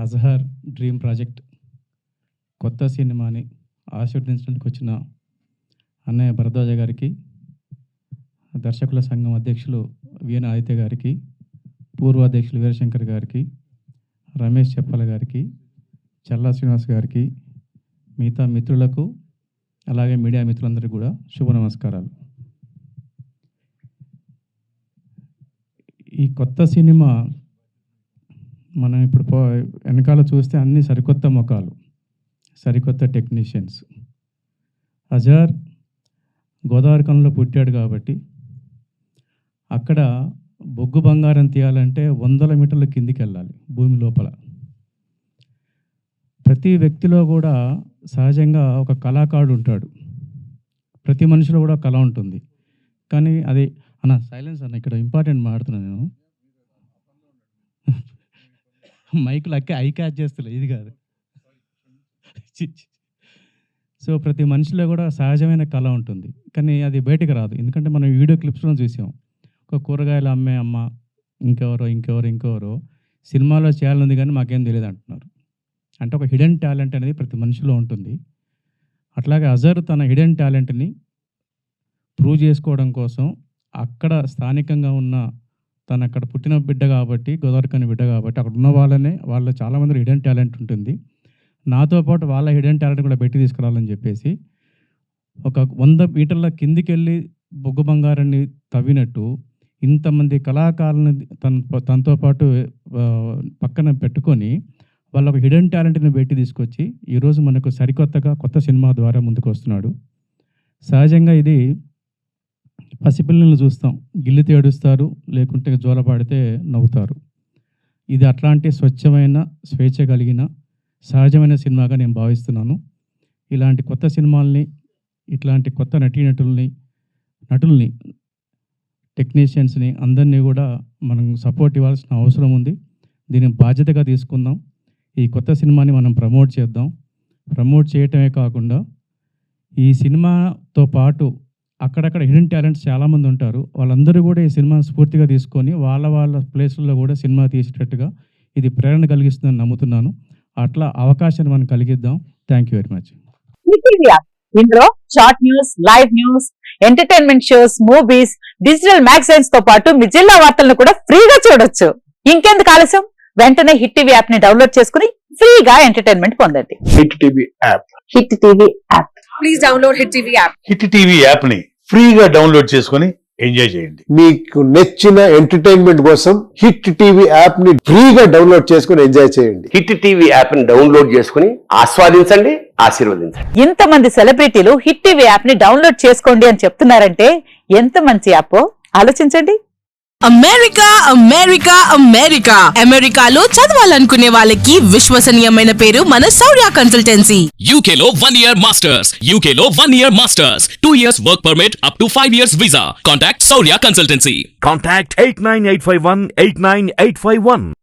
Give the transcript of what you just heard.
Azhar dream project కొత్త సినిమాని ఆశీర్వదించడానికి వచ్చిన అన్నయ్య భరద్వాజ గారికి, దర్శకుల సంఘం అధ్యక్షులు వీణ ఆదిత్య గారికి, పూర్వ అధ్యక్షులు వీరశంకర్ గారికి, రమేష్ చెప్పల గారికి, చల్లా శ్రీనివాస్ గారికి, మిగతా మిత్రులకు, అలాగే మీడియా మిత్రులందరికీ కూడా శుభ నమస్కారాలు. ఈ కొత్త సినిమా మనం ఇప్పుడు వెనకాల చూస్తే అన్ని సరికొత్త ముఖాలు, సరికొత్త టెక్నీషియన్స్. అజహర్ గోదావరి కనులో పుట్టాడు కాబట్టి అక్కడ బొగ్గు బంగారం తీయాలంటే 100 మీటర్ల కిందికి వెళ్ళాలి భూమి లోపల. ప్రతి వ్యక్తిలో కూడా సహజంగా ఒక కళాకారుడు ఉంటాడు, ప్రతి మనిషిలో కూడా కళ ఉంటుంది. కానీ అది అన్న సైలెన్స్ అన్న, ఇక్కడ ఇంపార్టెంట్ మాట్లాడుతున్నాను నేను. మైకులు ఐ క్యాచ్ చేస్తలే, ఇది కాదు. సో ప్రతి మనిషిలో కూడా సహజమైన కళ ఉంటుంది, కానీ అది బయటకు రాదు. ఎందుకంటే మనం వీడియో క్లిప్స్లో చూసాం, ఒక కూరగాయలు అమ్మే అమ్మ, ఇంకెవరో సినిమాలో చేయాలనుంది కానీ మాకేం తెలియదు అంటున్నారు. అంటే ఒక హిడెన్ టాలెంట్ అనేది ప్రతి మనిషిలో ఉంటుంది. అట్లాగే అజహర్ తన హిడెన్ టాలెంట్ని ప్రూవ్ చేసుకోవడం కోసం అక్కడ స్థానికంగా ఉన్న, తను అక్కడ పుట్టిన బిడ్డ కాబట్టి, గోదావరికని బిడ్డ కాబట్టి, అక్కడ ఉన్న వాళ్ళ చాలామంది హిడెన్ టాలెంట్ ఉంటుంది. నాతో పాటు వాళ్ళ హిడెన్ టాలెంట్ కూడా పెట్టి తీసుకురావాలని చెప్పేసి ఒక 100 మీటర్ల కిందికి వెళ్ళి బొగ్గు బంగారాన్ని తవ్వినట్టు ఇంతమంది కళాకారులను తనతో పాటు పక్కన పెట్టుకొని వాళ్ళ ఒక హిడెన్ టాలెంట్ని పెట్టి తీసుకొచ్చి ఈరోజు మనకు సరికొత్తగా కొత్త సినిమా ద్వారా ముందుకు వస్తున్నాడు. సహజంగా ఇది పసిపిల్లలను చూస్తాం, గిల్లితే ఏడుస్తారు, లేకుంటే జోలపాడితే నవ్వుతారు. ఇది అట్లాంటి స్వచ్ఛమైన, స్వేచ్ఛ కలిగిన, సహజమైన సినిమాగా నేను భావిస్తున్నాను. ఇలాంటి కొత్త సినిమాల్ని, ఇట్లాంటి కొత్త నటుల్ని, టెక్నీషియన్స్ని అందరినీ కూడా మనం సపోర్ట్ ఇవ్వాల్సిన అవసరం ఉంది. దీన్ని బాధ్యతగా తీసుకుందాం. ఈ కొత్త సినిమాని మనం ప్రమోట్ చేద్దాం. ప్రమోట్ చేయటమే కాకుండా ఈ సినిమాతో పాటు అక్కడక్కడ హిడెన్ టాలెంట్స్ చాలామంది ఉంటారు, వాళ్ళందరూ కూడా ఈ సినిమా స్ఫూర్తిగా తీసుకొని వాళ్ళ ప్లేస్లలో కూడా సినిమా తీసేటట్టుగా ఇది ప్రేరణ కలిగిస్తుందని నమ్ముతున్నాను. అట్లా అవకాశాన్ని మనం కలిగిద్దాం. Thank you very much. ఇందులో short news, live news, entertainment shows, movies, digital magazines తో పాటు మీ జిల్లా వార్తలను కూడా ఫ్రీగా చూడొచ్చు. ఇంకెందుకు ఆలస్యం, వెంటనే హిట్ టీవీ యాప్ ని డౌన్లోడ్ చేసుకుని ఫ్రీగా ఎంటర్టైన్మెంట్ పొందండి. Hit TV app. Hit TV app. Please download hit TV app. Hit TV app ని ఫ్రీగా డౌన్లోడ్ చేసుకుని ఎంజాయ్ చేయండి. మీకు నచ్చిన ఎంటర్టైన్మెంట్ కోసం హిట్ టీవీ యాప్ ని ఫ్రీగా డౌన్లోడ్ చేసుకుని ఎంజాయ్ చేయండి. హిట్ టీవీ యాప్ ని డౌన్లోడ్ చేసుకుని ఆస్వాదించండి, ఆశీర్వదించండి. ఇంతమంది సెలబ్రిటీలు హిట్ టీవీ యాప్ ని డౌన్లోడ్ చేసుకోండి అని చెప్తున్నారంటే ఎంత మంచి యాప్ ఆలోచించండి. అమెరికా అమెరికా అమెరికా అమెరికాలో చదవాలనుకునే వాళ్ళకి విశ్వసనీయమైన పేరు మన శౌర్య కన్సల్టెన్సీ. UK లో 1 year masters, UK లో 1 year masters, 2 years work permit up to 5 years visa. Contact Shaurya Consultancy. Contact 89851 89851.